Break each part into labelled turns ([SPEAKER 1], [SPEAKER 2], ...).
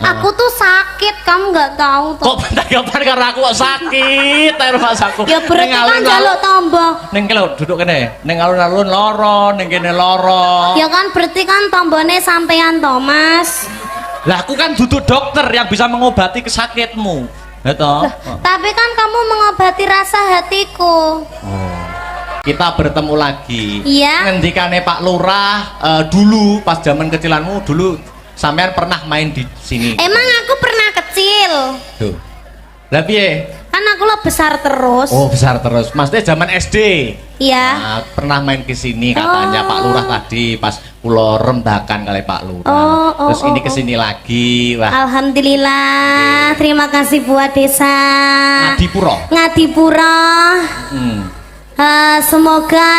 [SPEAKER 1] Aku tuh sakit, kamu nggak tahu tuh.
[SPEAKER 2] Kok bentak-bentak karena aku kok sakit ae rasaku.
[SPEAKER 1] Ya berarti kan jaluk tombo.
[SPEAKER 2] Ning kene duduk kene. Ning alun-alun loro, ning kene loro.
[SPEAKER 1] Ya kan berarti kan tombone sampean Thomas.
[SPEAKER 2] Lah aku kan duduk dokter yang bisa mengobati kesakitmu. Ya toh?
[SPEAKER 1] Tapi kan kamu mengobati rasa hatiku.
[SPEAKER 2] Kita bertemu lagi.
[SPEAKER 1] Iya.
[SPEAKER 2] Ngendikane Pak Lurah dulu pas zaman kecilanmu dulu sampean pernah main di sini.
[SPEAKER 1] Emang aku pernah kecil.
[SPEAKER 2] Tuh. Lah piye?
[SPEAKER 1] Kan aku lo besar terus.
[SPEAKER 2] Oh, besar terus. Maksudnya zaman SD.
[SPEAKER 1] Iya.
[SPEAKER 2] Nah, pernah main ke sini katanya Pak Lurah tadi pas pulau remdakan kali Pak Lurah. Terus ini kesini lagi. Wah.
[SPEAKER 1] Alhamdulillah. Terima kasih buat desa
[SPEAKER 2] Ngadipuro.
[SPEAKER 1] Ngadipuro. Semoga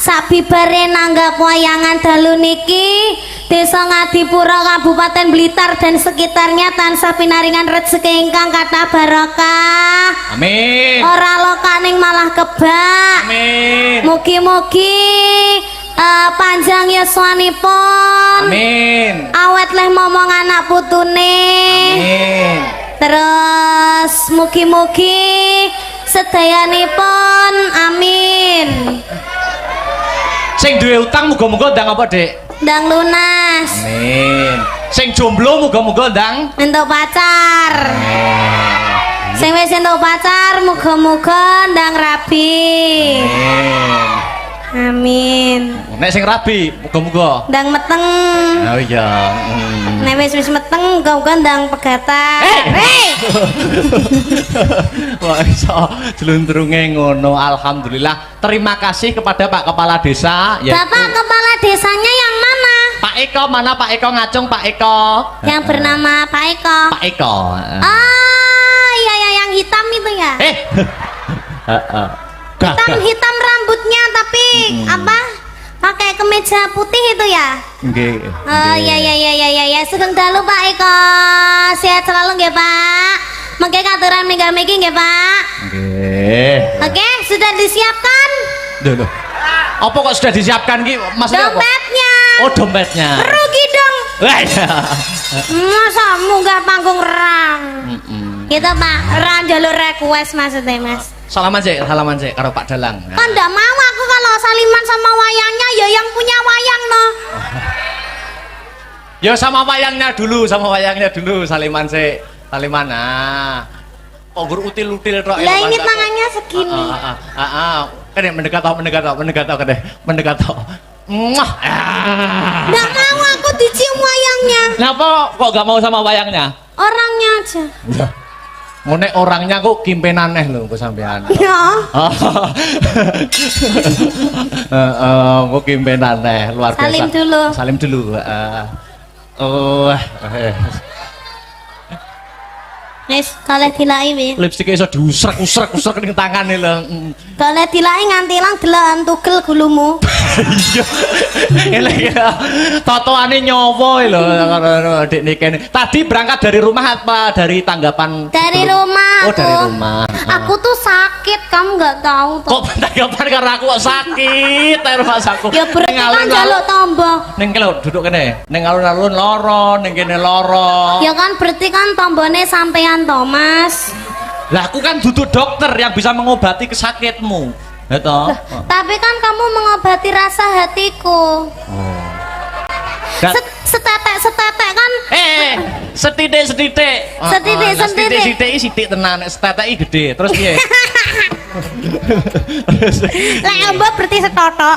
[SPEAKER 1] sak bibare nanggap wayangan dalu niki Desa Ngadipuro Kabupaten Blitar dan sekitarnya tansah pinaringan rezeki ingkang kathah barokah.
[SPEAKER 2] Amin.
[SPEAKER 1] Ora lokaning malah kebak.
[SPEAKER 2] Amin.
[SPEAKER 1] Mugi-mugi panjang yuswanipun.
[SPEAKER 2] Amin.
[SPEAKER 1] Awet leh momong anak putune.
[SPEAKER 2] Amin.
[SPEAKER 1] Terus mugi-mugi sedayanipun amin.
[SPEAKER 2] Sing duwe utang muga-muga ndang apa, Dek?
[SPEAKER 1] Ndang lunas.
[SPEAKER 2] Amin. Sing jomblo muga-muga ndang
[SPEAKER 1] Entuk pacar.
[SPEAKER 2] Amin.
[SPEAKER 1] Sing wis entuk pacar muga-muga ndang rabi. Amin.
[SPEAKER 2] Nek sing rabi muga-muga
[SPEAKER 1] Ndang meteng.
[SPEAKER 2] oh iya.
[SPEAKER 1] Nek wis meteng muga-muga ndang pegatan.
[SPEAKER 2] Wah iso jeluntrunge ngono. Alhamdulillah. Terima kasih kepada Pak Kepala Desa ya.
[SPEAKER 1] Bapak Kepala Desanya yang mana?
[SPEAKER 2] Pak Eko mana Pak Eko ngacung Pak Eko.
[SPEAKER 1] Yang bernama Pak Eko.
[SPEAKER 2] Pak Eko.
[SPEAKER 1] Ah, iya ya yang hitam itu ya. Hitam rambutnya tapi apa? Pakai kemeja putih itu ya?
[SPEAKER 2] Nggih.
[SPEAKER 1] Oh iya sugeng dalu Pak Eko. Sehat selalu nggih Pak. Mengke katuran mingga-minggi nggih Pak.
[SPEAKER 2] Nggih.
[SPEAKER 1] Oke, sudah disiapkan?
[SPEAKER 2] Loh. Apa kok sudah disiapkan ki? Maksudnya apa?
[SPEAKER 1] Dompetnya.
[SPEAKER 2] Oh, dompetnya.
[SPEAKER 1] Rugi dong.
[SPEAKER 2] Wah, iya.
[SPEAKER 1] Masa munggah panggung rang. Gitu Pak, rang jalur request maksudnya Mas.
[SPEAKER 2] Salaman sih karo Pak Dalang.
[SPEAKER 1] Kan ndak mau aku kalau saliman sama wayangnya ya yang punya wayang no.
[SPEAKER 2] Ya sama wayangnya dulu saliman sih. Saliman nah. Kok util-util tok.
[SPEAKER 1] Lah ini tangannya segini.
[SPEAKER 2] Kan mendekat tok. Muah.
[SPEAKER 1] Nggak mau aku dicium wayangnya.
[SPEAKER 2] Kenapa kok gak mau sama wayangnya?
[SPEAKER 1] Orangnya aja.
[SPEAKER 2] Ngene orangnya kok kimpenan neh lho kok sampean.
[SPEAKER 1] Ya.
[SPEAKER 2] Kok kimpenan neh luar biasa. Salim dulu.
[SPEAKER 1] Wis, kalih dilai wi.
[SPEAKER 2] Lipstik iso diusrek-usrek ning tangane lho.
[SPEAKER 1] Kalih dilai nganti ilang delokan tugel gulumu.
[SPEAKER 2] Iya. Elek ya. Totoane nyowo lho Dik Niken. Tadi berangkat dari rumah apa dari tanggapan?
[SPEAKER 1] Dari rumah.
[SPEAKER 2] Oh, dari rumah.
[SPEAKER 1] Aku tuh sakit, kamu nggak tahu tuh.
[SPEAKER 2] Kok bentak-bentak karena aku kok sakit ae rasaku.
[SPEAKER 1] Ya berarti kan jaluk tombo.
[SPEAKER 2] Ning kene duduk kene. Ning alun-alun loro, ning kene loro.
[SPEAKER 1] Ya kan berarti kan tombone sampean Thomas.
[SPEAKER 2] Lah aku kan duduk dokter yang bisa mengobati kesakitmu. Ya toh?
[SPEAKER 1] Tapi kan kamu mengobati rasa hatiku. Setetek kan?
[SPEAKER 2] Setitik. Setitik tenan, setetek gede. Terus piye?
[SPEAKER 1] Lah mbok berarti setotok.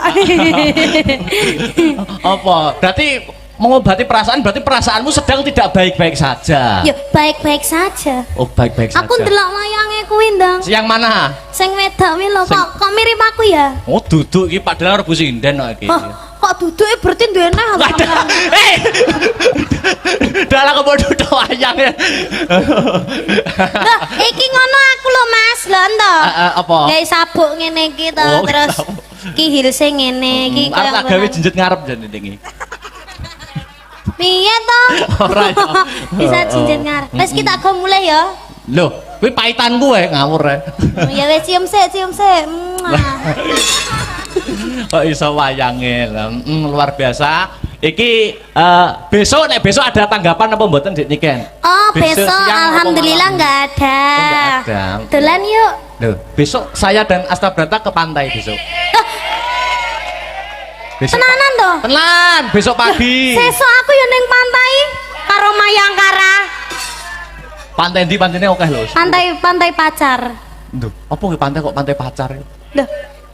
[SPEAKER 2] Apa? Berarti mengobati perasaan berarti perasaanmu sedang tidak baik-baik saja.
[SPEAKER 1] Ya baik-baik saja.
[SPEAKER 2] Oh, baik-baik saja.
[SPEAKER 1] Aku ndelok wayange kuwi ndang.
[SPEAKER 2] Yang mana?
[SPEAKER 1] Sing wedok wi lho kok mirip aku ya?
[SPEAKER 2] Oh, duduk iki padahal rebu sinden kok iki.
[SPEAKER 1] Kok duduke berarti duwe neh.
[SPEAKER 2] Dalah kok duduk wayange.
[SPEAKER 1] Loh, iki ngono aku lho Mas, lho ento.
[SPEAKER 2] Apa?
[SPEAKER 1] Gawe sabuk ngene iki to, terus iki hilse ngene iki
[SPEAKER 2] koyo arep gawe jenjet ngarep jane iki.
[SPEAKER 1] Piye to?
[SPEAKER 2] Ora ya.
[SPEAKER 1] Bisa jinjit ngarep. Wis kita go mulai ya.
[SPEAKER 2] Loh, kuwi paitanku wae ngawur ae.
[SPEAKER 1] Ya wis cium sik.
[SPEAKER 2] Kok iso wayange luar biasa. Iki besok ada tanggapan apa mboten Dik Niken?
[SPEAKER 1] Oh, besok
[SPEAKER 2] siang apa
[SPEAKER 1] alhamdulillah
[SPEAKER 2] malam?
[SPEAKER 1] nggak ada.
[SPEAKER 2] Oh, nggak ada.
[SPEAKER 1] Dolan yuk.
[SPEAKER 2] Loh, besok saya dan Astabrata ke pantai besok. Besok
[SPEAKER 1] Tenanan toh?
[SPEAKER 2] tenan, besok pagi.
[SPEAKER 1] Sesuk aku yo ning pantai karo Mayangkara.
[SPEAKER 2] Pantai ndi pantene akeh lho.
[SPEAKER 1] Pantai pacar.
[SPEAKER 2] Duh, apa ki pantai kok pantai pacar?
[SPEAKER 1] Loh,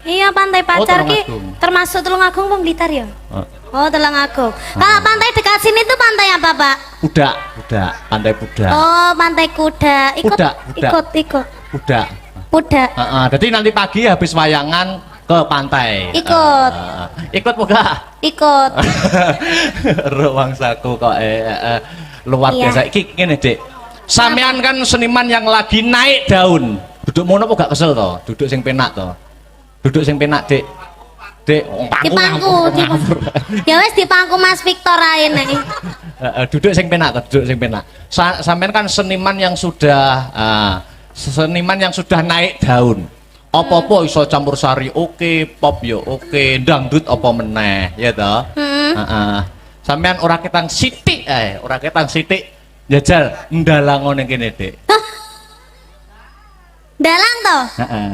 [SPEAKER 1] iya pantai pacar ki
[SPEAKER 2] Tulungagung.
[SPEAKER 1] termasuk Tulungagung Bang Blitar ya?
[SPEAKER 2] Oh,
[SPEAKER 1] Oh, Tulungagung. Kalau pantai dekat sini tuh pantai apa, Pak?
[SPEAKER 2] Pudak, pantai Pudak.
[SPEAKER 1] Oh, pantai kuda.
[SPEAKER 2] Kuda.
[SPEAKER 1] Ikut.
[SPEAKER 2] Pudak.
[SPEAKER 1] Kuda.
[SPEAKER 2] Jadi nanti pagi habis wayangan ke pantai.
[SPEAKER 1] Ikut.
[SPEAKER 2] Ikut muga.
[SPEAKER 1] Ikut.
[SPEAKER 2] Ruang saku kok luar
[SPEAKER 1] Iya.
[SPEAKER 2] biasa. Iki ngene, Dik. Sampean kan seniman yang lagi naik daun. Duduk mono kok gak kesel to? Duduk sing penak to. Duduk sing penak, Dik. Dik,
[SPEAKER 1] Di pangku. Ya wes di pangku Mas Victor ae nek.
[SPEAKER 2] Duduk sing penak to, duduk sing penak. Sampean kan seniman yang sudah naik daun. Apa-apa iso campur sari oke, pop yo oke, dangdut apa meneh, ya toh? Sampean ora ketang sithik ora ketang sithik njajal ndalang ngene kene, Dik.
[SPEAKER 1] Dalang to?
[SPEAKER 2] Heeh.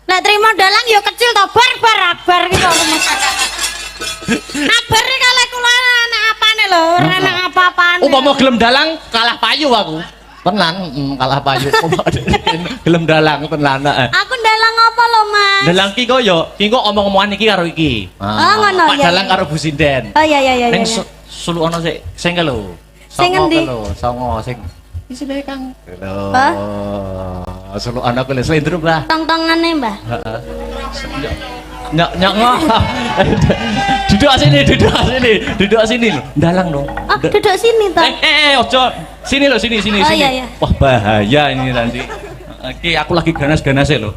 [SPEAKER 1] Nek trimo dalang yo kecil to, bar akbar ki to. Akbar iki kalih kula anak apane lho, ora anak apa-apane.
[SPEAKER 2] Umpama gelem dalang kalah payu aku. Tenan, kalah payu. Gelem dalang tenan.
[SPEAKER 1] Aku dalang apa lho, Mas?
[SPEAKER 2] Dalang ki kok omong-omongan iki karo iki.
[SPEAKER 1] Oh, ngono
[SPEAKER 2] Pak
[SPEAKER 1] ya.
[SPEAKER 2] dalang karo Bu Sinden.
[SPEAKER 1] Oh iya.
[SPEAKER 2] Ning sulukono sik sing ke lho.
[SPEAKER 1] Sing endi?
[SPEAKER 2] Songo sing isine Kang. Lho.
[SPEAKER 1] Hah?
[SPEAKER 2] Sulukono ku lho slendrup lah.
[SPEAKER 1] Tong-tongane, Mbah.
[SPEAKER 2] Heeh. Nyok duduk sini lho, dalang dong.
[SPEAKER 1] Oh, duduk sini toh.
[SPEAKER 2] Ojo. Sini lho, sini.
[SPEAKER 1] Oh, iya.
[SPEAKER 2] Wah, bahaya ini nanti. Oke, aku lagi ganas-ganasnya lho.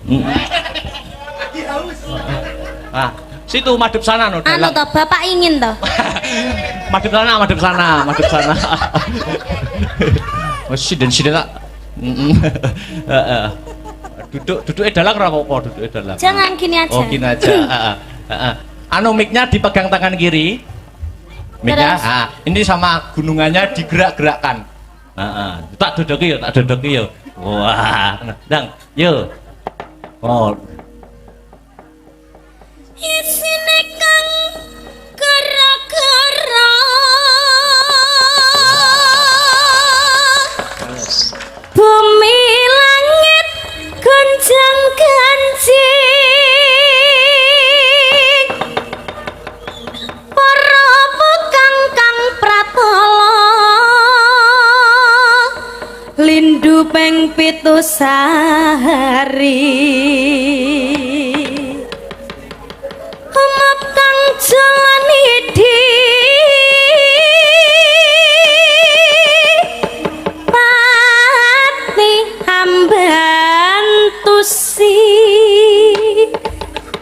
[SPEAKER 2] Ah, situ madep sana no,
[SPEAKER 1] Anu
[SPEAKER 2] dalang.
[SPEAKER 1] toh, Bapak ingin toh.
[SPEAKER 2] Madep sana. Oh, siden tak. Duduk dalang ora apa-apa, duduk dalang.
[SPEAKER 1] Jangan gini aja.
[SPEAKER 2] Oh, gini aja. Anu mic-nya dipegang tangan kiri. Mic-nya,
[SPEAKER 1] Terus?
[SPEAKER 2] ini sama gunungannya digerak-gerakkan. Tak dodoki yo. Wah, dang, yo. Oh,
[SPEAKER 1] Isine kang gara-gara bumi langit gonjang ganjing para bekang kang pratala lindu ping 7 sehari kang jalani di pati ambantusi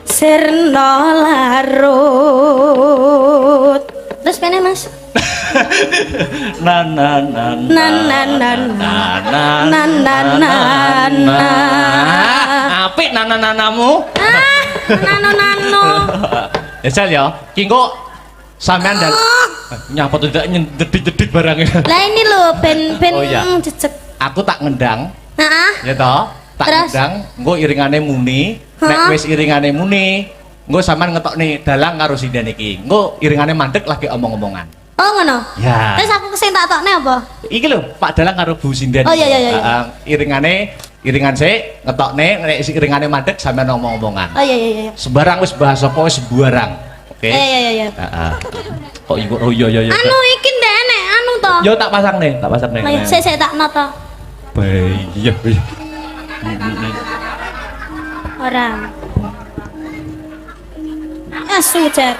[SPEAKER 1] sirna larut. Terus pene Mas?
[SPEAKER 2] na. Apik nana-nanamu.
[SPEAKER 1] Nano.
[SPEAKER 2] Ya Sal ya, ki engko sampean dan nyapa tuh tidak nyedit-nyedit barangnya.
[SPEAKER 1] Lah ini lho ben
[SPEAKER 2] Oh, iya.
[SPEAKER 1] jejeg.
[SPEAKER 2] Aku tak ngendang,
[SPEAKER 1] Heeh.
[SPEAKER 2] ya toh. Tak
[SPEAKER 1] Terus?
[SPEAKER 2] ngendang, engko iringane muni, nek
[SPEAKER 1] Hah?
[SPEAKER 2] wis iringane muni, engko sampean ngetokne dalang karo sinden iki. Engko iringane mandek lagi omong-omongan.
[SPEAKER 1] Oh ngono.
[SPEAKER 2] Ya.
[SPEAKER 1] Terus aku sing tak tokne apa?
[SPEAKER 2] Iki lho, Pak Dalang karo Bu Sinden.
[SPEAKER 1] Oh, iya.
[SPEAKER 2] Iringan sik ngetokne, nek iringane mandek sampean omong-omongan.
[SPEAKER 1] Oh iya.
[SPEAKER 2] Sembarang wis bahasa apa wis sembarang. Oke.
[SPEAKER 1] Iya.
[SPEAKER 2] Heeh. Kok iku oh iya.
[SPEAKER 1] Anu iki ndek enek anu to.
[SPEAKER 2] Yo tak pasang nih.
[SPEAKER 1] Ayo sik tak noto.
[SPEAKER 2] Iya.
[SPEAKER 1] Ora. Asu jar.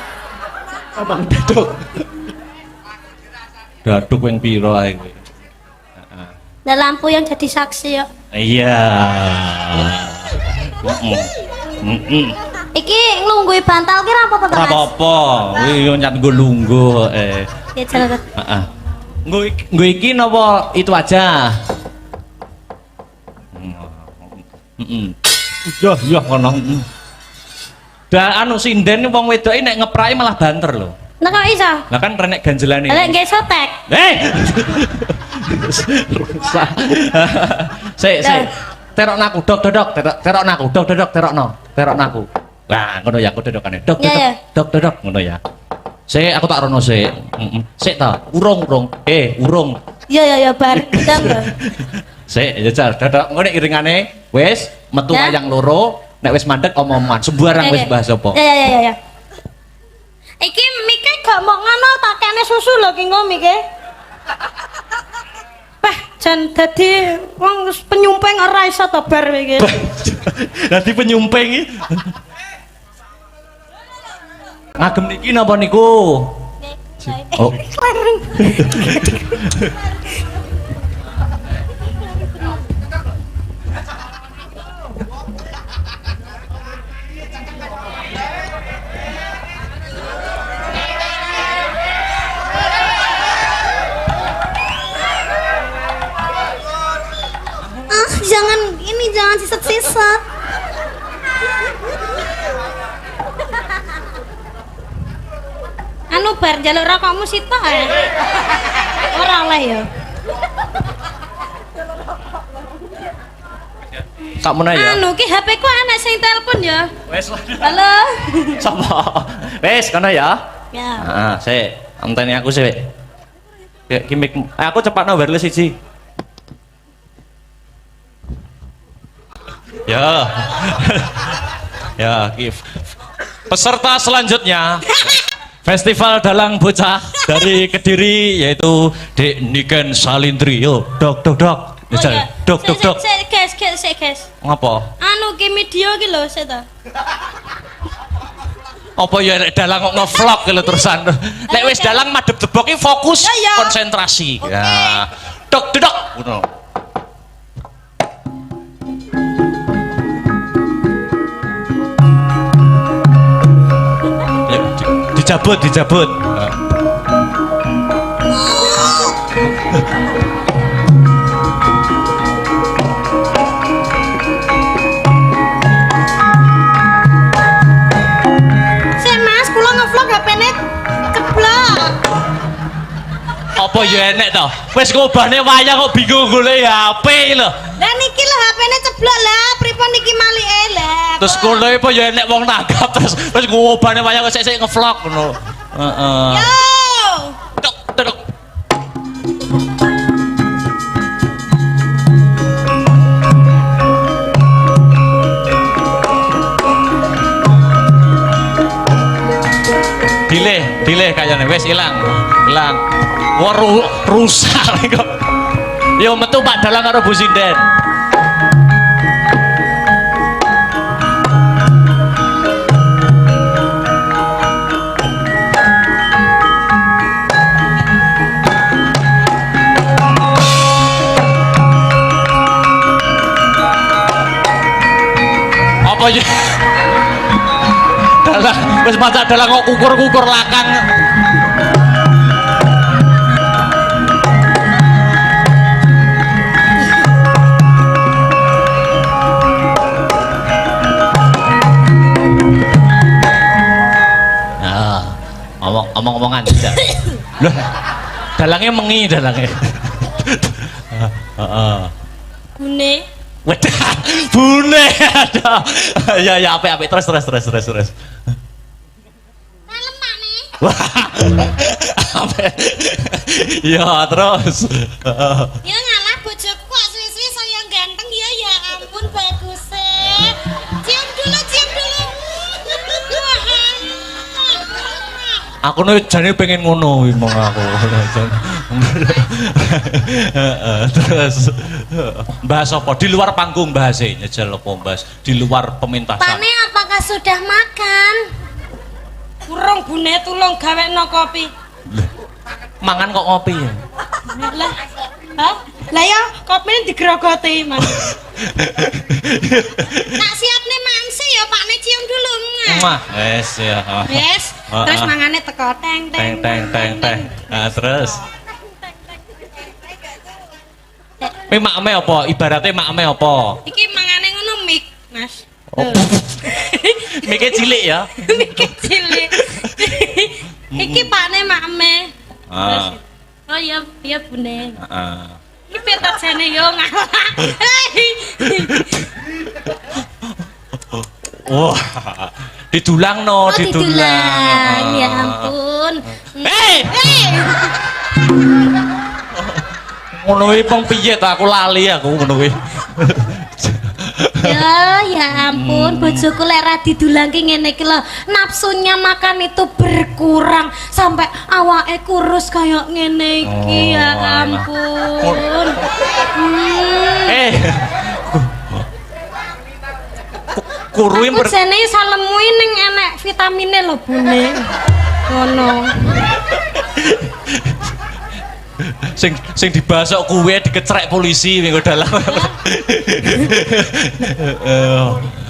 [SPEAKER 2] Abang Daduk yang piro ae kowe.
[SPEAKER 1] Lah lampu yang jadi saksi yo.
[SPEAKER 2] Iya.
[SPEAKER 1] Iki nglunggui bantal ki ra apa-apa to,
[SPEAKER 2] Ora
[SPEAKER 1] Mas?
[SPEAKER 2] apa-apa. Kuwi yo nyat nggo lungguh
[SPEAKER 1] Ya jalan.
[SPEAKER 2] Heeh. Nggo iki napa itu aja? Ya ngono. Anu sinden wong wedoke nek ngeprai malah banter lho.
[SPEAKER 1] Nah kok iso?
[SPEAKER 2] Lah kan renek ganjelane.
[SPEAKER 1] Lek nggih sotek.
[SPEAKER 2] Rusak. Sik. Terokno aku, dok. Terokno aku, dok, terokno aku. Wah, ngono ya aku dodokane. Dok, ngono ya. Sik, aku tak rono sik. Sik ta, urung. Urung.
[SPEAKER 1] Ya bar. Dok.
[SPEAKER 2] Sik, jajal, dodok ngene iringane. Wis, metu wayang loro, nek wis mandek omongan, sembarang wis bahas apa.
[SPEAKER 1] Ya. Iki mike gak mau ngono takene susu lho ki engko mike. Pah, jan dadi wong penyumpeng ora iso to bar iki.
[SPEAKER 2] Dadi penyumpeng iki. Ngagem niki napa niku? Oh.
[SPEAKER 1] Jangan sisat-sisat. Anu bar njaluk rokokmu sitok ae. Ora oleh ya.
[SPEAKER 2] Tak meneh ya.
[SPEAKER 1] Anu ki HP ku anak sing telepon ya.
[SPEAKER 2] Wes.
[SPEAKER 1] Halo.
[SPEAKER 2] Sapa? Wes kono ya.
[SPEAKER 1] Ya.
[SPEAKER 2] Heeh, sik. Anteni aku sik. Ki mic aku cepatno wireless siji. Ya. Ya, peserta selanjutnya Festival Dalang Bocah dari Kediri yaitu Dek Niken Salindri. Yo, dok. Jajal. Dok.
[SPEAKER 1] Guys.
[SPEAKER 2] Ngapa?
[SPEAKER 1] Anu ki video ki lho sik ta.
[SPEAKER 2] Apa ya nek dalang kok nge-vlog ki lho terusan. Nek wis dalang madhep debok ki fokus konsentrasi. Ya. Dok. Ngono. Dijabut.
[SPEAKER 1] Mas, kula nge-vlog HP-ne ceblok.
[SPEAKER 2] Apa ya enek to? Wis ngobane wayang kok bingung golek HP lho.
[SPEAKER 1] Lah niki lho HP-ne ceblok lah, pripun niki malike lah.
[SPEAKER 2] Terus kono apa ya enek wong nanggap terus wis ngobane wayang kok sik nge-vlog ngono. Heeh.
[SPEAKER 1] Yo.
[SPEAKER 2] Dok. Dileh kayane wis ilang. Wah rusak kok. Yo metu Pak Dalang karo Bu Sinden. Apa ya? Dalang wis masak dalang kok kukur lakang. Omong-omongan aja. Loh, dalangnya mengi dalangnya.
[SPEAKER 1] Bune.
[SPEAKER 2] Wedah, bune ada. Ya apik terus.
[SPEAKER 1] Malam Mak
[SPEAKER 2] Wah. Ya terus.
[SPEAKER 1] Ya ngalah bojoku kok suwi-suwi saya ganteng ya ampun bagus cium dulu.
[SPEAKER 2] Aku nih jane pengen ngono wong aku. Terus bahas apa di luar panggung bahasnya nyejel apa bahas di luar pementasan.
[SPEAKER 1] Pane apakah sudah makan? Urung bune tulung gawekno kopi.
[SPEAKER 2] Mangan kok ngopi ya?
[SPEAKER 1] Lah. Hah? Lah ya kopine digrogoti, Mas. Tak siapne mangsi ya Pakne cium dulu.
[SPEAKER 2] Mah, wes ya.
[SPEAKER 1] Wes, terus mangane teko teng.
[SPEAKER 2] Nah, terus. Makme apa? Ibaratnya makme apa?
[SPEAKER 1] Iki mangane ngono mik, Mas.
[SPEAKER 2] Oh. Miknya cilik ya?
[SPEAKER 1] Miknya cilik. Iki Iki pakne makme.
[SPEAKER 2] Ah.
[SPEAKER 1] Oh iya Bune.
[SPEAKER 2] Heeh.
[SPEAKER 1] Iki petak jane yo ngalah.
[SPEAKER 2] Wah, didulang no, didulang.
[SPEAKER 1] Ya ampun.
[SPEAKER 2] Ngono kuwi peng piye ta aku lali aku ngono kuwi.
[SPEAKER 1] Ya ampun, bojoku lek ra didulangke ngene iki lho, nafsunya makan itu berkurang sampai awake kurus kayak ngene iki. Ya ampun.
[SPEAKER 2] Kurui
[SPEAKER 1] aku jane salemu ning enek vitamine lho Bune. Ngono.
[SPEAKER 2] sing dibasok kuwe dikecrek polisi minggu dalam.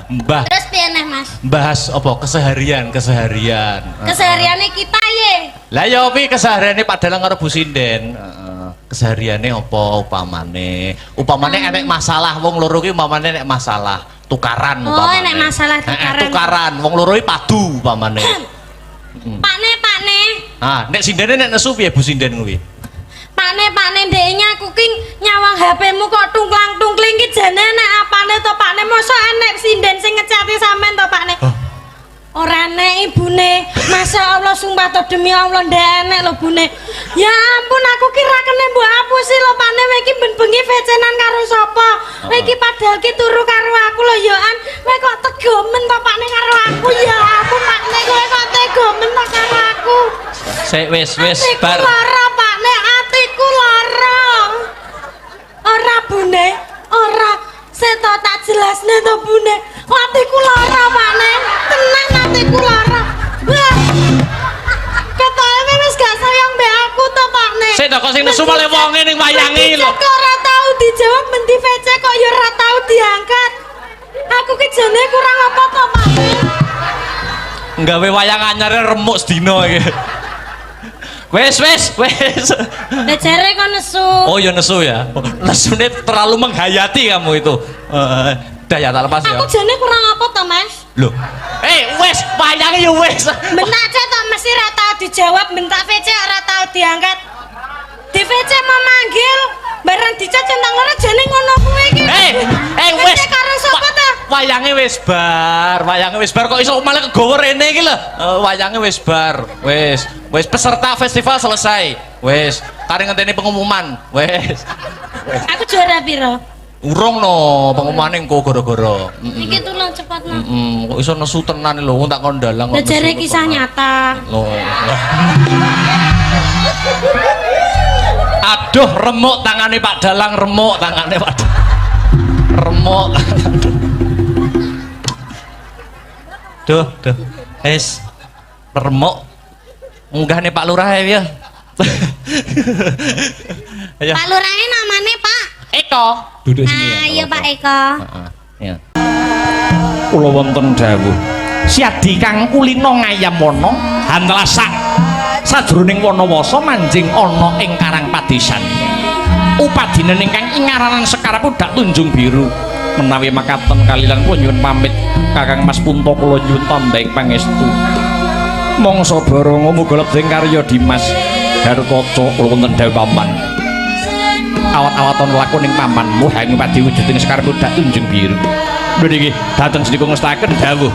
[SPEAKER 2] Mbah.
[SPEAKER 1] Terus piye neh Mas?
[SPEAKER 2] Bahas apa keseharian.
[SPEAKER 1] Kesehariane kita ye.
[SPEAKER 2] Lah ya opi kesehariane Pak Dalang karo Bu Sinden. Kesehariane apa upamane? Enek masalah wong loro ki umpamane enek masalah tukaran umpamane.
[SPEAKER 1] Oh, enek masalah tukaran.
[SPEAKER 2] Tukaran wong loro ki padu umpamane.
[SPEAKER 1] Pakne.
[SPEAKER 2] Ah, nek Sindene nek nesu piye Bu Sinden kuwi?
[SPEAKER 1] Pakne ndeknya aku ki nyawang HP-mu kok tungklang-tungkling ki jane nek apane to Pakne mosok enek sinden sing ngecati sampean to Pakne. Ora enek ibune. Masya Allah sumpah to demi Allah ndek enek lho Bune. Ya ampun aku kira kene mbok apusi lho Pakne kowe iki ben bengi vecenan karo sapa? Kowe iki padahal ki turu karo aku lho ya an. Kowe kok tegomen to Pakne karo aku ya ampun Pakne kowe kok tegomen to karo aku.
[SPEAKER 2] Sik wis bar.
[SPEAKER 1] Lara Pakne atiku lara. Ora Bune, ora. Seto tak jelasne to Bune. Atiku lara Pakne. Tenan atiku lara. Wah. Ketoke wis gak sayang mbek aku to Pakne.
[SPEAKER 2] Sik kok sing nesu malah wonge ning wayange lho.
[SPEAKER 1] Kok ora tau dijawab menti VC kok ya ora tau diangkat. Aku ki jane kurang apa to Pakne?
[SPEAKER 2] Nggawe wayang anyare remuk sedina iki. Wes.
[SPEAKER 1] Lah jare kok nesu.
[SPEAKER 2] Oh ya nesu ya. Nesune terlalu menghayati kamu itu. Dah ya tak lepas ya.
[SPEAKER 1] Aku jane kurang apa to Mas?
[SPEAKER 2] Loh. Wes wayange ya wes.
[SPEAKER 1] Bentak aja to mesti ora tau dijawab, bentak VC ora tau diangkat. Di VC mau manggil, bareng dicat centang loro jane ngono kuwi iki.
[SPEAKER 2] Wes.
[SPEAKER 1] Karo sapa ta?
[SPEAKER 2] Wayange wis bar kok iso malah kegawa rene iki lho. Wayange wis bar. Wis peserta festival selesai. Wis, kare ngenteni pengumuman. Wis.
[SPEAKER 1] Aku juara piro?
[SPEAKER 2] Urung no pengumumane engko gara-gara.
[SPEAKER 1] Iki tulung cepet no.
[SPEAKER 2] Kok iso nesu tenan lho, wong tak kondalang.
[SPEAKER 1] Lah jare kisah nyata.
[SPEAKER 2] Aduh, remuk tangane Pak Dalang, remuk. Duh. Remuk. Munggah nih Pak Lurah ya.
[SPEAKER 1] Pak Lurahnya namanya Pak
[SPEAKER 2] Eko. Duduk sini ya.
[SPEAKER 1] Iya Pak Eko.
[SPEAKER 2] Ya. Kula wonten dawuh. Siadi kang ulina ngayamono handlasak sajroning wanawasa manjing ana ing Karang Padesan. Upadine ingkang ingaranan Sekar Pudak Tunjung Biru. Menawi makaten kalilan kula nyuwun pamit Kakang Mas Punta kula nyuwun tandhaing pangestu. Mongso Baronga muga lebeng karya Dimas Harkaca kula wonten dawuh paman. Awat-awaton lakon ing pamanmu hang padi wujuding Sekar Pudak Tunjung Biru. Nggih dateng sedika ngestaken dawuh.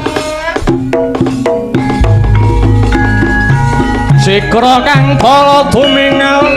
[SPEAKER 2] Sikra kang bala dumingal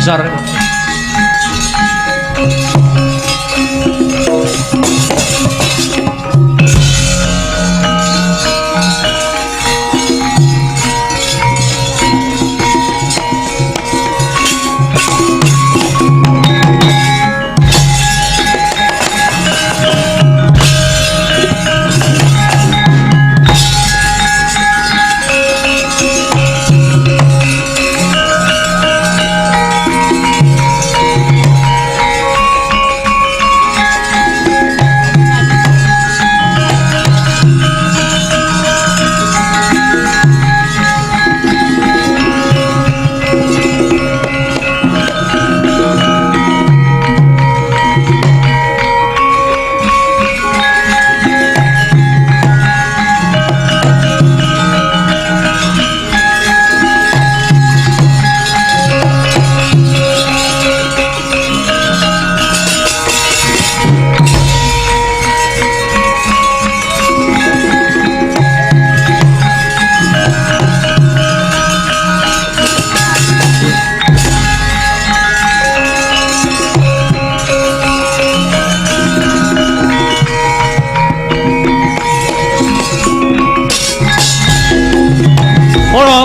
[SPEAKER 2] ngisor.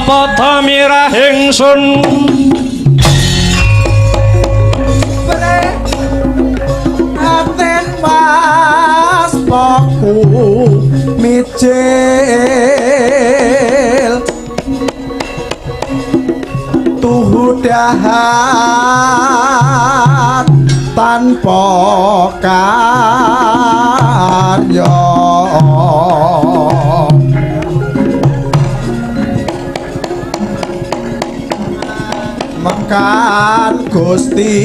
[SPEAKER 2] Padha mirah ingsun
[SPEAKER 3] aten pas poku mijil tuhu dahat tanpa karya makan Gusti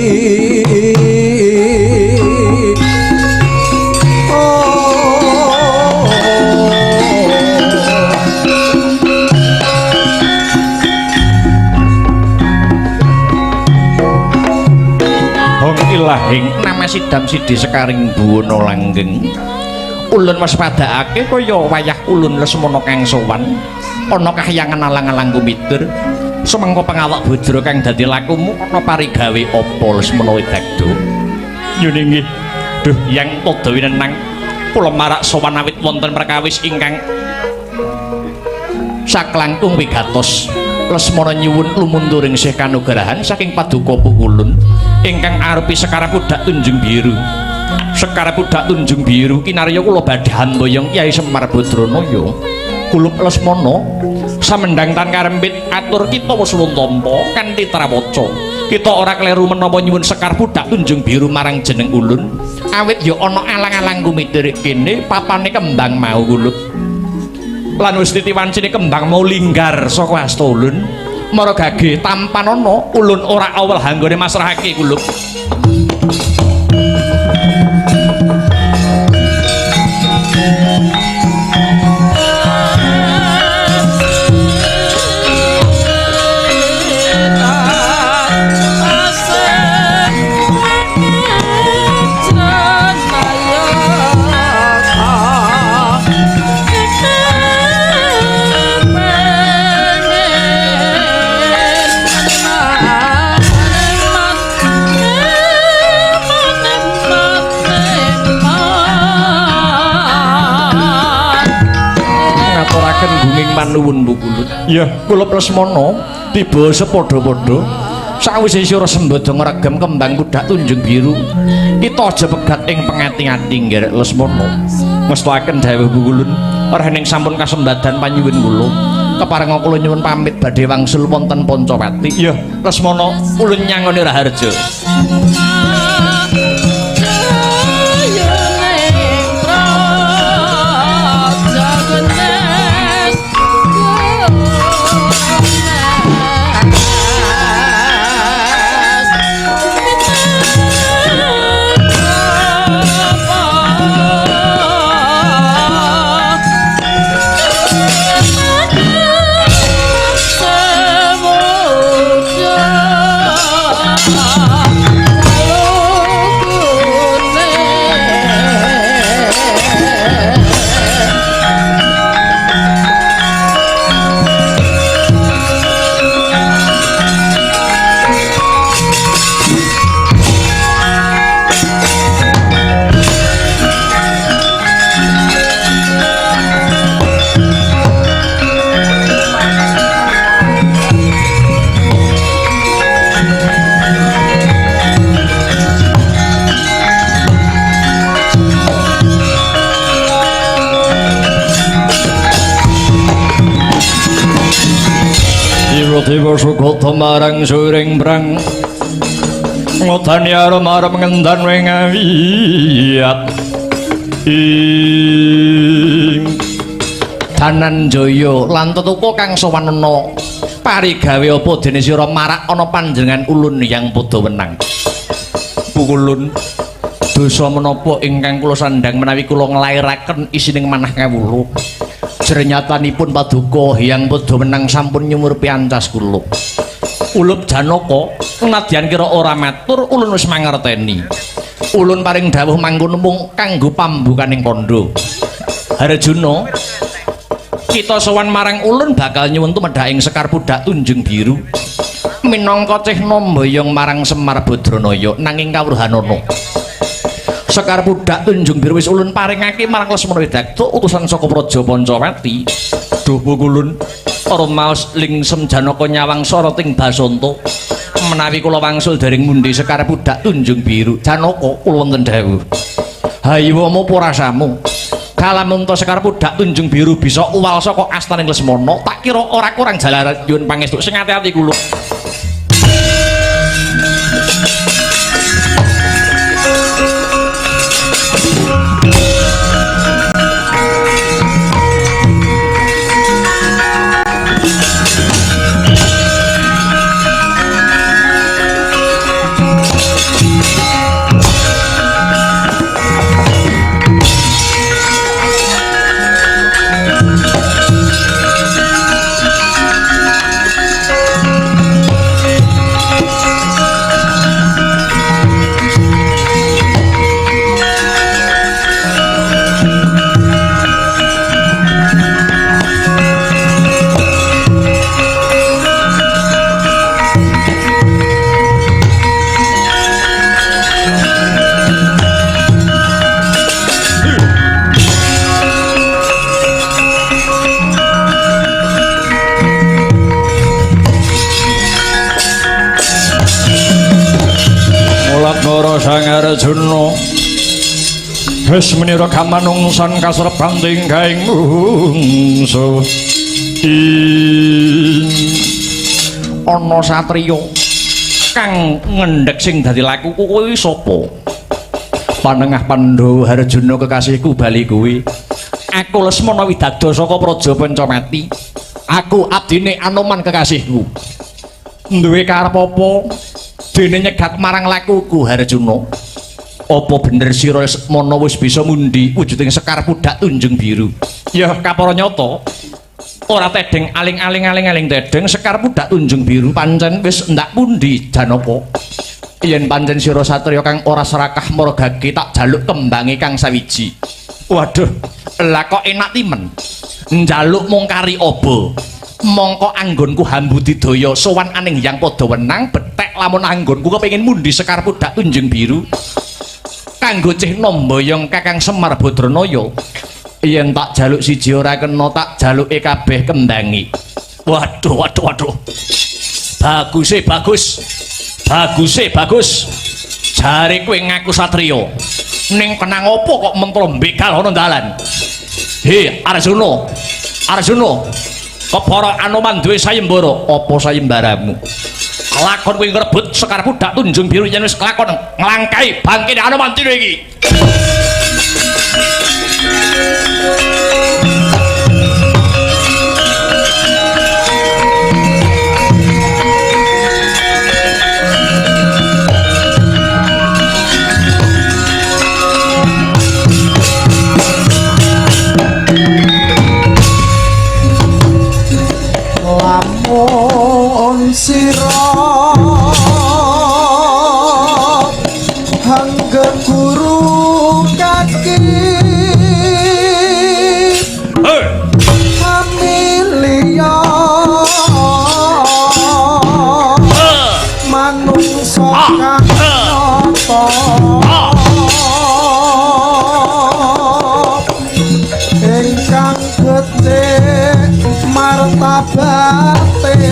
[SPEAKER 2] ilahing nama sidam sidi sekaring buwono langgeng ulun mas padakake kaya wayah ulun Lesmana kang sowan ana kahyangan alang-alang kumidur semengko pengawak bojro kang dadi lakumu ana parigawe apa Lesmana Widakdo nyuning nggih duh yang padha winenang kula marak sowan awit wonten perkawis ingkang saklangkung wigatos Lesmana nyuwun lumunturing sih kanugrahan saking paduka pukulun ingkang arupi Sekar Pudak Tunjung Biru. Sekar Pudak Tunjung Biru kinarya kula badhe handayang Kyai Semar Badranaya. Kulup Lesmana samendang tan karempit atur kita wis tampa kanthi trawaca. Kita ora kleru menawa nyuwun Sekar Pudak Tunjung Biru marang jeneng ulun. Awit ya ana alang-alang kumitir kene papane kembang mau kulup. Lan wis titiwancine kembang mau linggar saka asta ulun mara gage tampan ana ulun ora awel hanggone masrahake kulup manuwun bukulut ya kula Lesmana tiba sepadha-padha sawise sira sembada ngregem kembang Pudak Tunjung Biru kita aja pegat ing pengati-ati nggih Lesmana ngestakaken dawuh bukulut rening sampun kasembadan panyuwun kula kepareng kula nyuwun pamit badhe wangsul wonten Pancawati ya Lesmana ulun nyangoni Raharja
[SPEAKER 4] Siwa sukota marang suring brang ngotani arum arum ngendan wengawiyat
[SPEAKER 2] Dananjaya lan tetuko kang sawanana parigawe apa dene sira marak ana panjenengan ulun yang padha wenang Pukulun dosa menapa ingkang kula sandhang menawi kula nglairaken isining manah kawula jrenyatanipun paduka yang padha wenang sampun nyumur piancas kula Ulup Janaka nadyan kira ora matur ulun wis mangerteni ulun paring dawuh mangkono mung kanggo pambukaning kandha Harjuna kita sowan marang ulun bakal nyuwun tumedhaking Sekar Pudak Tunjung Biru minangka cihna mboyong marang Semar Badranaya nanging kawruhanana Sekar Pudak Tunjung Biru wis ulun paringake marang Lesmana Widakta utusan saka Praja Pancawati duh Pukulun para maos lingsem Janaka nyawang sarating Basanta menawi kula wangsul daring mundi Sekar Pudak Tunjung Biru Janaka kula wonten dawuh hayya mapa rasamu kalamun to Sekar Pudak Tunjung Biru bisa uwal saka astaning Lesmana tak kira ora kurang jalaran nyuwun pangestu sing ati-ati kula
[SPEAKER 4] Sang Arjuna wis menira kamanungsan kasrepan tinggaing mungsuh ana satriya kang ngendhek sing dadi lakuku kuwi sapa Panengah Pandhawa Harjuna kekasihku bali kuwi aku Lesmana Widakta saka Praja Pancawati aku abdine Anoman kekasihku duwe karep apa dene nyegat marang lakuku Harjuna apa bener sira Lesmana wis bisa mundi wujuding Sekar Pudak Tunjung Biru ya kapara nyata ora tedeng aling-aling tedeng Sekar Pudak Tunjung Biru pancen wis ndak pundi Janaka yen pancen sira satriya kang ora serakah margake tak jaluk kembange kang sawiji waduh lah kok enak timen njaluk mung kari aba mongko anggonku Hambudidaya sowan aning yang padha wenang betek lamun anggonku kepengin mundi Sekar Pudak Tunjung Biru kanggo cihna mboyong Kakang Semar Badranaya yen tak jaluk siji ora kena tak jaluke kabeh kembangi waduh bagus jare kowe ngaku satriya ning kenang apa kok mentro begal ana dalan he Arjuna kepara Anoman duwe sayembara apa sayembaramu lakon kowe ngrebut Sekar Pudak Tunjung Biru yen wis kelakon nglangkai bangkine Anoman dina iki
[SPEAKER 3] lamun sira hangga guru kaki Amelia manungsa kang nata ingkang gedhe martabate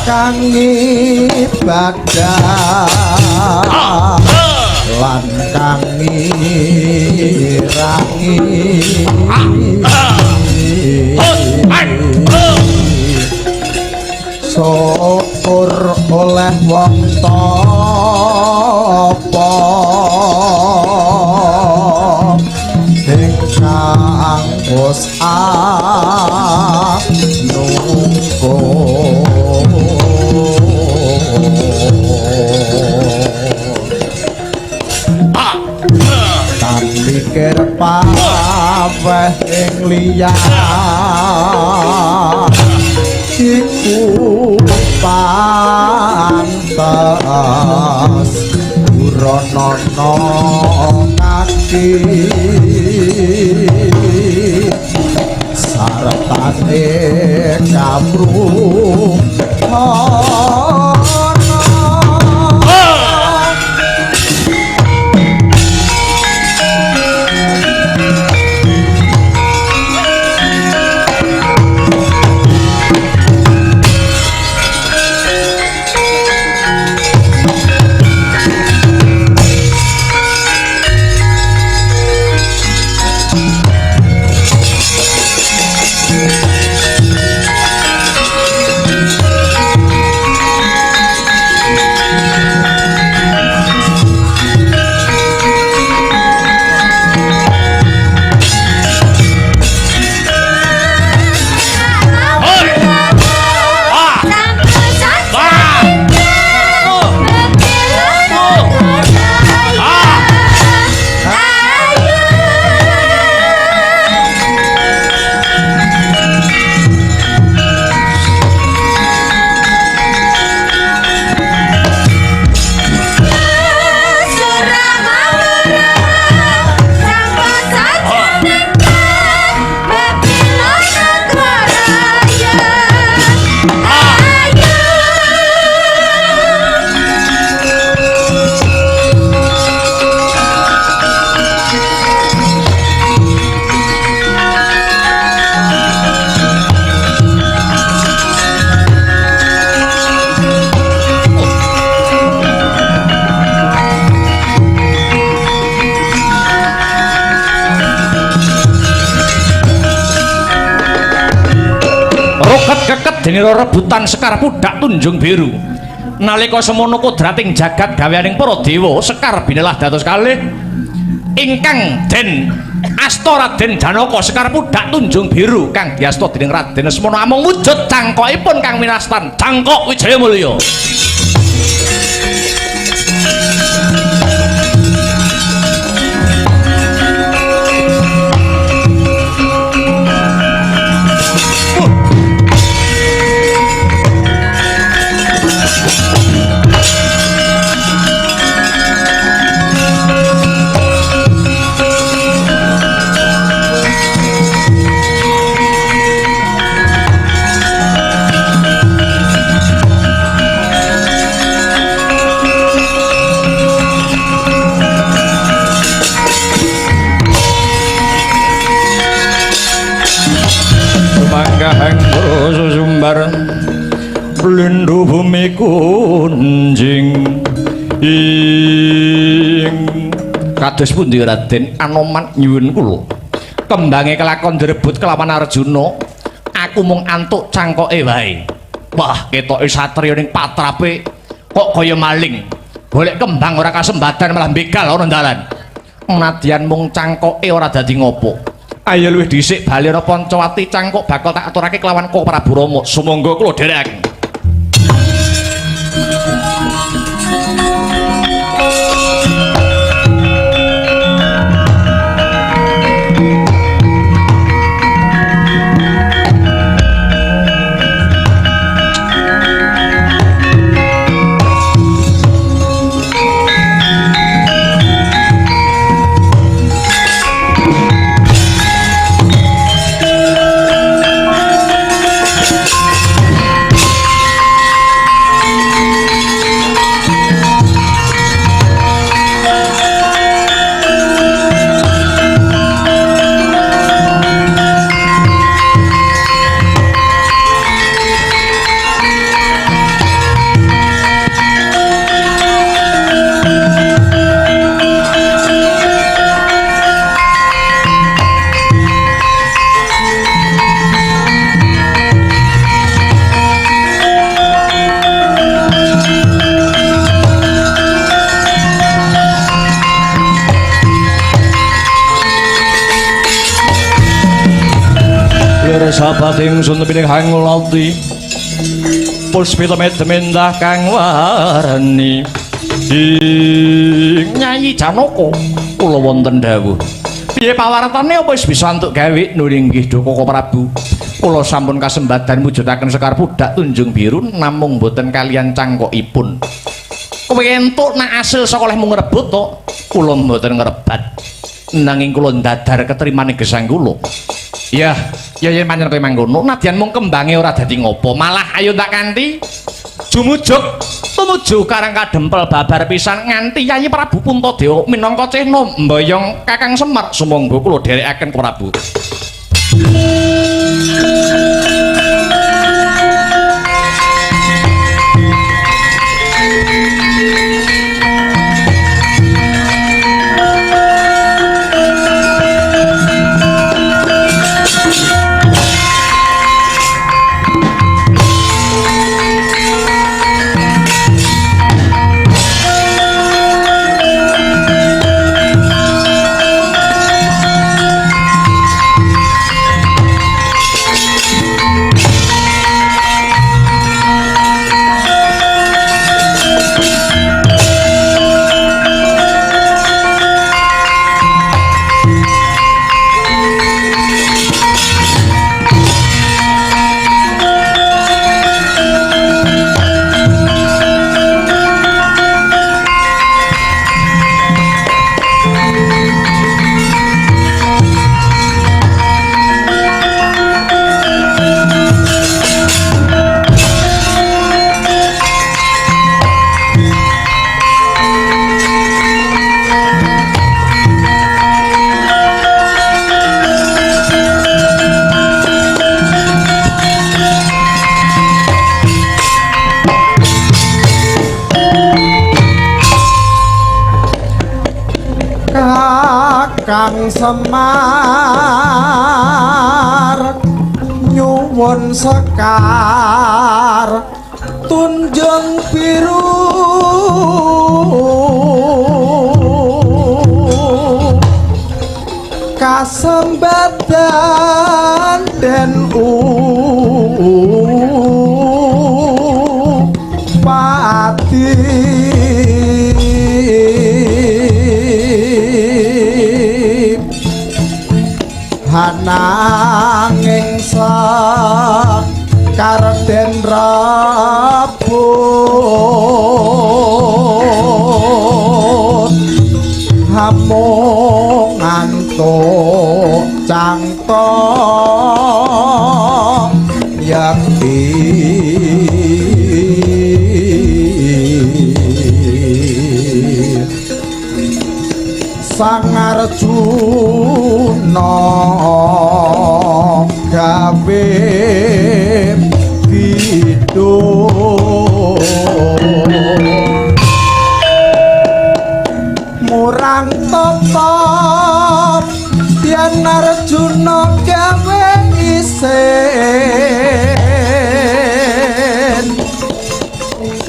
[SPEAKER 3] kang ibadah lan kang ngirangi syukur oleh wong tapa ingkang wis tan pikir paweh ing liyan iku pantes uranana kaki sartane kamruh
[SPEAKER 4] keket dene rebutan Sekar Pudak Tunjung Biru nalika semono kodrating jagat gaweaning para dewa Sekar binelah dados kalih ingkang den asta Raden Janaka Sekar Pudak Tunjung Biru kang diasta dening Raden Asmana amung wujud cangkokipun kang winastan Cangkok Wijayamulya. Kahang susumbar lindu bumi kunjing ing kados pundi Raden Anoman nyuwun kula kembange kelakon direbut kelawan Arjuna aku mung antuk cangkoke wae. Wah ketoke satriya ning patrape kok kaya maling golek kembang ora kasembadan malah begal ana dalan nadyan mung cangkoke ora dadi ngopo. Ayo luwih dhisik bali ana Pancawati Cangkok bakal tak aturake kelawan Kok Prabu Rama. Sumangga kula dherekaken. sahabat ingsun pining hangulati puspita medemendah kang warani Nyai Janaka kula wonten dawuh piye pawartane apa wis bisa antuk gawe nuringgih Dukaka Prabu kula sampun kasembadan mujudaken Sekar Pudak Tunjung Biru namung boten kalian cangkokipun kowe entuk nak asil saka oleh mung ngrebut to kula mboten ngrebat nanging kula ndadar ketrimane gesang kula ya yen pancen kowe mangkono nadyan mung kembange ora dadi ngopo malah ayo tak kanthi jumujuk tumuju karang kadempel babar pisan nganti Yayi Prabu Puntadewa minangka cehna mboyong Kakang Semar sumangga kula dherekaken Prabu
[SPEAKER 3] Kakang Semar nyuwun Sekar Tunjung Biru kasembadan den pati hananging Sekar den rabut hamung ngantuk cangto yakti Sang Arjuna gawe kidul murang tetep yen Arjuna gawe isin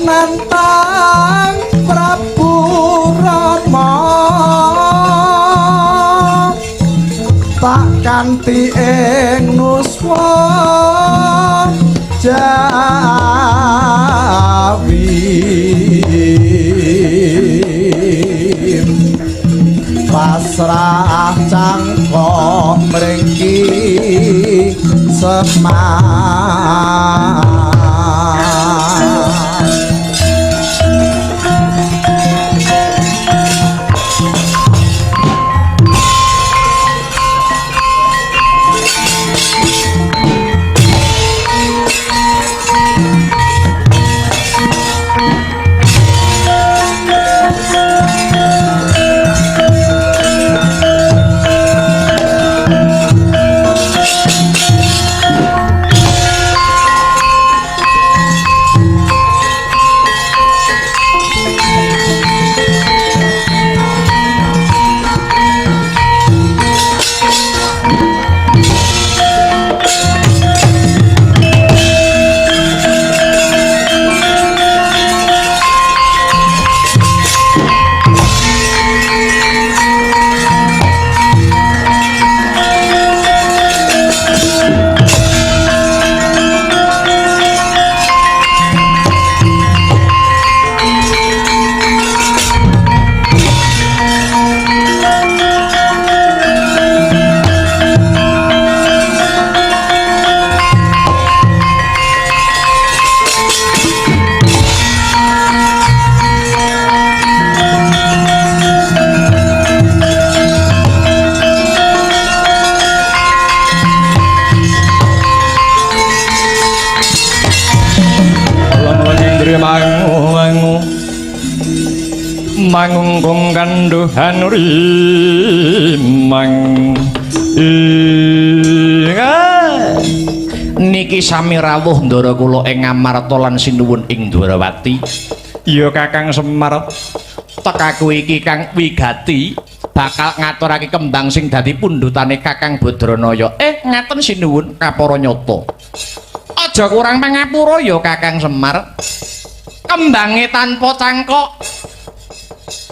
[SPEAKER 3] nantang Prabu Rama tak kanthi ing nuswa Jawi pasrah cangkok mrengki Semar
[SPEAKER 4] mangungkung kanduhan rimang niki sami rawuh ndara kula ing Ngamarta lan sinuwun ing Dwarawati. Ya Kakang Semar, tekaku iki Kang wigati bakal ngaturake kembang sing dadi pundhutane Kakang Badranaya. Ngaten sinuwun kapara nyata. Aja kurang pangapura ya Kakang Semar. Kembange tanpa cangkok.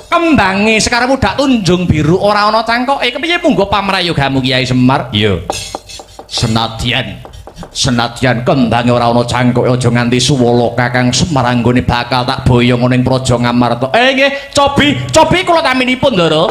[SPEAKER 4] Kembange Sekar Pudak Tunjung Biru ora ana cangkoke. Kepiye munggo pamrayogamu Kyai Semar? Ya. Senadyan kembange ora ana cangkoke aja nganti suwala Kakang Semar anggone bakal tak boyong ning Praja Ngamarta. Nggih, cobi kula taminipun, Ndara.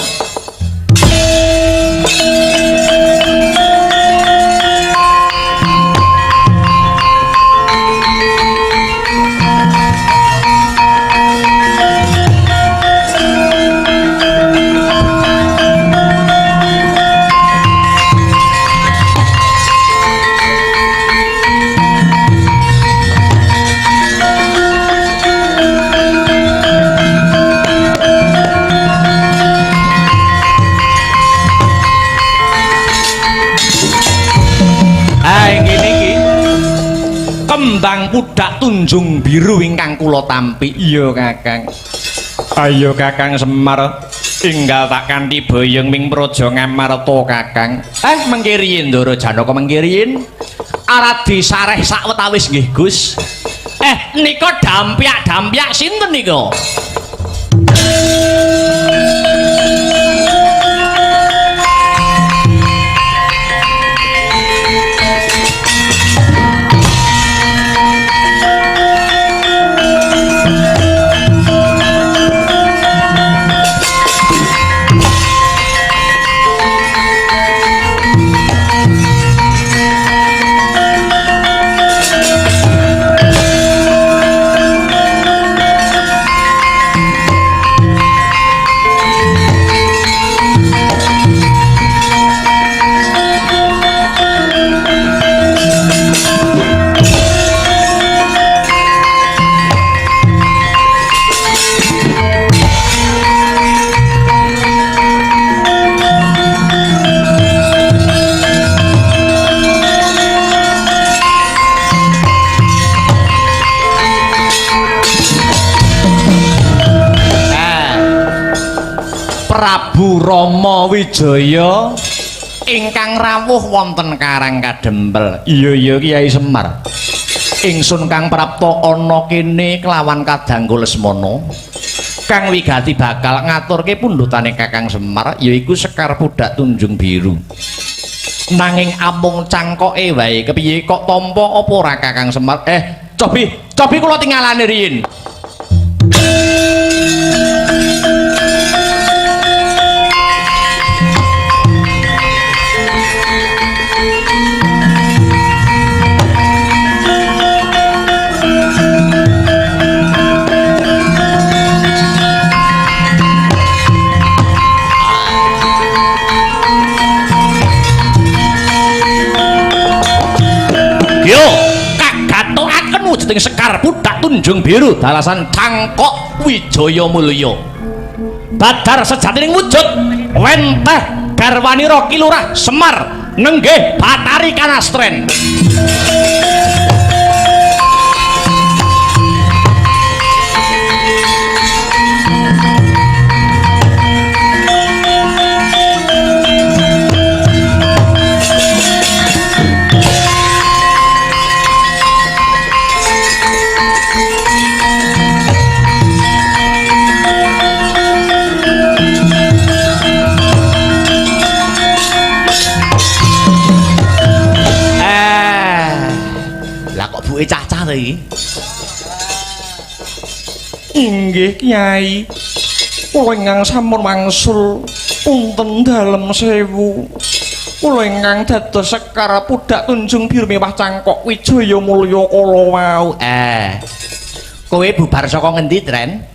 [SPEAKER 4] Kembang Pudak Tunjung Biru ingkang kula tampi. Iya Kakang. Ayo Kakang Semar, tinggal tak kanthi boyong ming Praja Ngamarta Kakang. Mengke riyin Ndara Janaka mengke riyin arep disareh sawetawis nggih Gus. Nika dampyak sinten nika? Prabu Rama Wijaya ingkang rawuh wonten Karang Kadempel. Iya Kyai Semar. Ingsun Kang Prapta ana kene kelawan kadangku Lesmana. Kang wigati bakal ngaturke pundhutane Kakang Semar yaiku Sekar Pudak Tunjung Biru. Nanging amung cangkoke wae kepiye kok tampa apa ora Kakang Semar? Cobi kula tinggalane riyin. Yo, kagatokaken wujuding Sekar Pudak Tunjung Biru dalasan Cangkok Wijaya Mulya. Badar sejatining wujud wenteh garwanira Ki Lurah Semar nenggih Batari Kanastren. Cacah to iki. Inggih Kyai. Kula ingkang sampun wangsul punten dalem sewu. Kula ingkang dados Sekar Pudak Tunjung Biru mewah Cangkok Wijaya Mulya kala wau. Kowe bubar saka ngendi, Tren?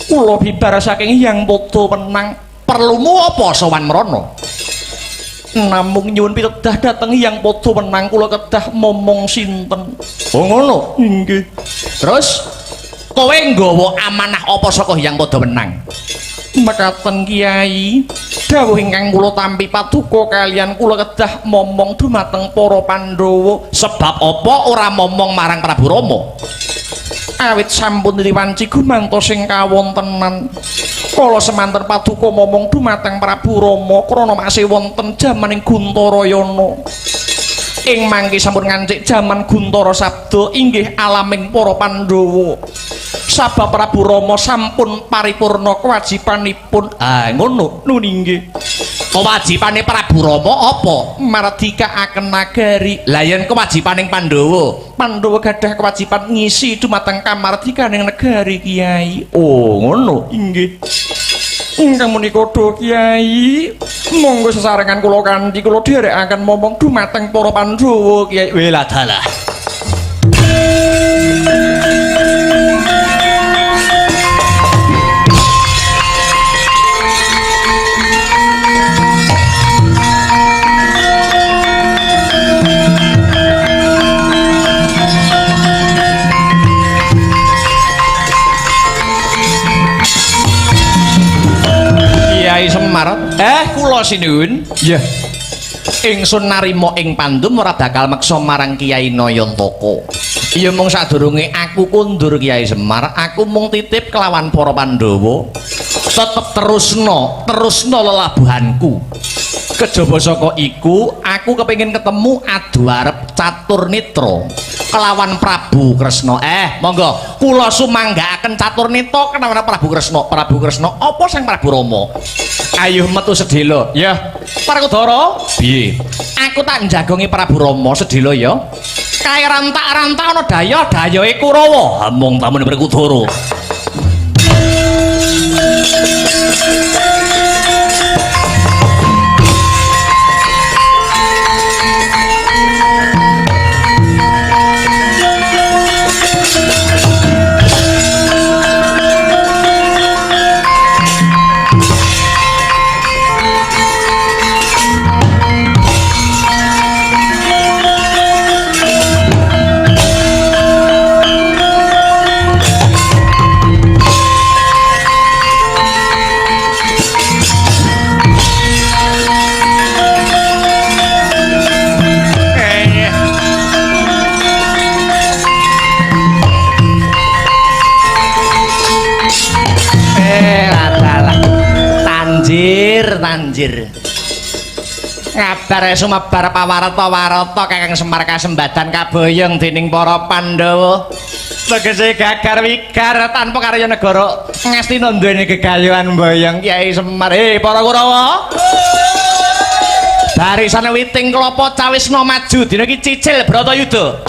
[SPEAKER 4] Kula bibar saking Hyang Pada Wenang. Perlumu apa sowan mrana? Namung nyuwun pitedah dhateng Hyang Pada Wenang kula kedah momong sinten. Oh ngono. Nggih. Terus kowe nggawa amanah apa saka Hyang Padamenang? Mekaten Kyai, dawuh ingkang kula tampi paduka kalian kula kedah momong dumateng para Pandhawa. Sebab apa ora momong marang Prabu Rama? Awit sampun liwanci gumantos sing kawontenan. Kala semanten paduka momong dumateng Prabu Rama krana masih wonten jamaning Guntarayana. Ing mangke sampun ngancik jaman Guntara Sabda inggih alaming para Pandhawa. Sabab Prabu Rama sampun paripurna kewajibanipun. Ngono nggih. Kewajibane Prabu Rama apa? Mardikaaken nagari. Lah yen kewajibaning Pandhawa gadah kewajiban ngisi dumateng kamardikaning negari Kyai. Oh, ngono inggih. Ingkang menika Kyai, monggo sesarengan kula kanthi kula dherekaken momong dumateng para Pandhawa Kyai. Wela dalah. Kyai Semar, kula sinuwun. Nggih. Ingsun narima ing pandum ora bakal meksa marang Kyai Nayantaka. Ya mung sadurunge aku kundur Kyai Semar, aku mung titip kelawan para Pandhawa. Tetep terusno lelabuhanku. Kejaba saka iku, aku kepengin ketemu adu arep catur nitra kelawan Prabu Kresna. Monggo kula sumanggaaken catur nitra kelawan Prabu Kresna. Prabu Kresna apa sang Prabu Rama? Ayo metu sedhela. Ya, Parkudara. Piye? Aku tak njagongi Prabu Rama sedhela ya. Kae rantak-rantak ana dayohe Kurawa. Mung tamune Parkudara. Tanjir ngabar sumebar pawarta-warta Kakang Semar kasembadan kaboyong dening para Pandhawa tegese gagar wigar tanpa karya negara ngastina duweni gegayuhan boyong Kyai Semar. Para Kurawa, barisan witing klapa cawisna maju dina iki cicil Bratayuda.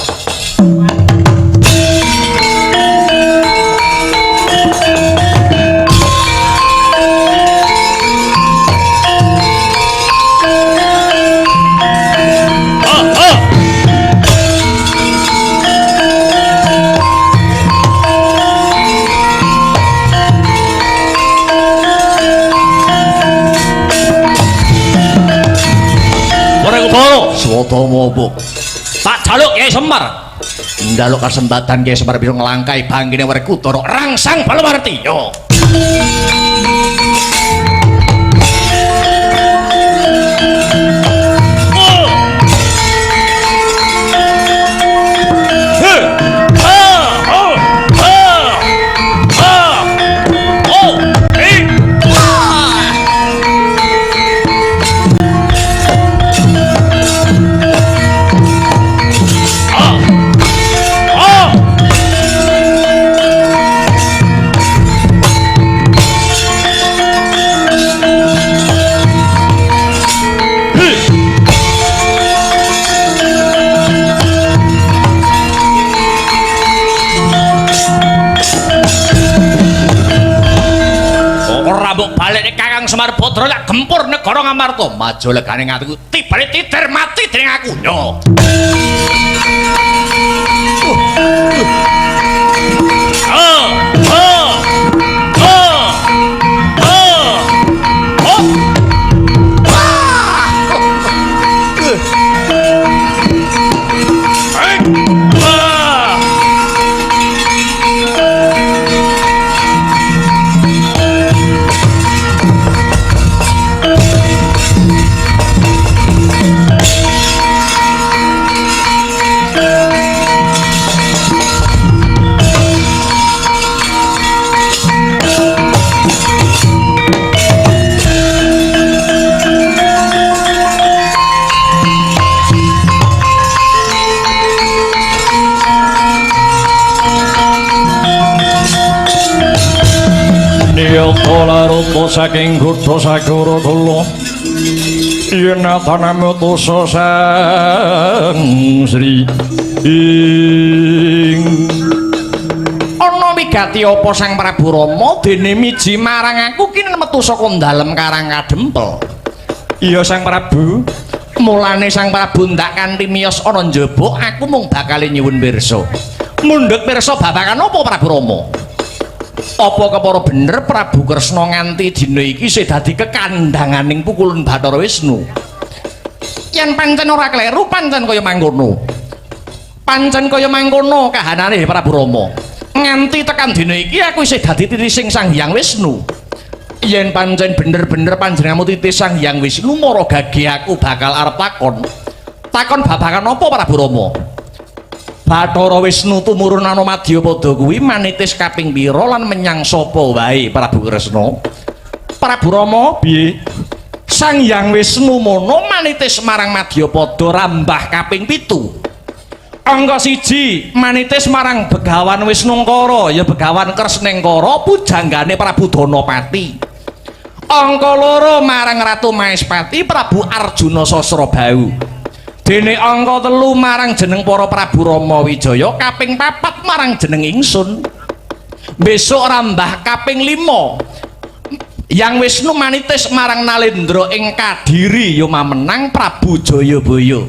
[SPEAKER 4] Swata mobok tak jaluk Kyai Semar ndaluk kasempatan Kyai Semar bisa ngelangkai banggine Werkudara rangsang Balawarti. Yo Semar Putra lak gempur negara Ngamarta maju legane ngatiku tibane titir mati dening aku. Yo saking Kutha Sagara kula yen taname tusa sang Sri ing ana wigati apa Sang Prabu Rama dene miji marang aku kene metu saka dalem Karang Kadempel. Iya Sang Prabu, mulane Sang Prabu ndak kanthi miyos ana njaba aku mung bakal nyuwun pirsa. Mundhut pirsa babagan apa Prabu Rama? Apa kepara bener Prabu Kresna nganti dina iki isih dadi kekandanganing pukulan Bathara Wisnu? Yen pancen ora kleru pancen kaya mangkono. Pancen kaya mangkono kahanane Prabu Rama. Nganti tekan dina iki aku isih dadi titising Sang Hyang Wisnu. Yen pancen bener-bener panjenenganmu titis Sang Hyang Wisnu mara gage aku bakal arep takon babagan apa Prabu Rama? Bathara Wisnu tumurun ana Madyapada kuwi manitis kaping pira lan menyang sapa wae Prabu Kresna? Prabu Rama piye? Sang Hyang Wisnu mono manitis marang Madyapada rambah kaping 7. Angka 1 manitis marang Begawan Wisnungkara ya Begawan Kresnengkara pujanggane Prabu Danapati. Angka 2 marang Ratu Maespati Prabu Arjuna Sasrabau. Dene angka 3 marang jeneng para Prabu Rama Wijaya, kaping 4 marang jeneng ingsun. Besok rambah kaping 5 Hyang Wisnu manitis marang Nalendra ing Kadiri ya mamenang Prabu Jayabaya.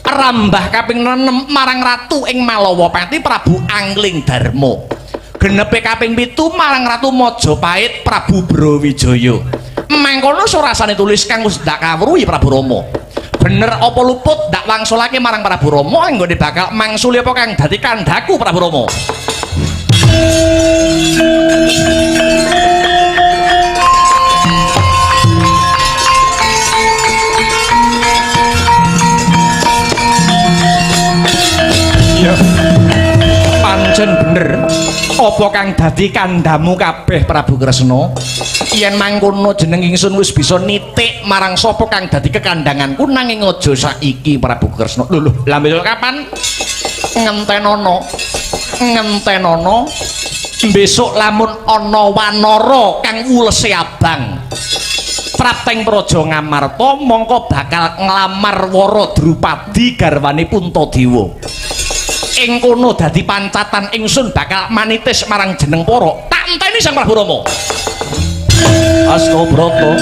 [SPEAKER 4] Rambah kaping 6 marang Ratu ing Malawapati Prabu Angling Darma. Genepe kaping 7 marang Ratu Majapahit Prabu Brawijaya. Mangkono surasane tulis kang wis ndak kawruhi Prabu Rama. Bener apa luput ndak wangsulake marang Prabu Rama anggone bakal mangsuli apa kang dadi kandhaku Prabu Rama. Ya pancen bener apa kang dadi kandhamu kabeh Prabu Kresna. Yen mangkono jeneng ingsun wis bisa nitik marang sapa kang dadi kekandanganku nanging aja saiki Prabu Kresna. Lho lha besok kapan? Ngentenono besok lamun ana wanara kang ulese abang Prapteng Praja Ngamarta mongko bakal nglamar Wara Drupadi garwane Puntadewa. Ing kono dadi pancatan ingsun bakal manitis marang jeneng para tak enteni Sang Prabu Rama. Astabrata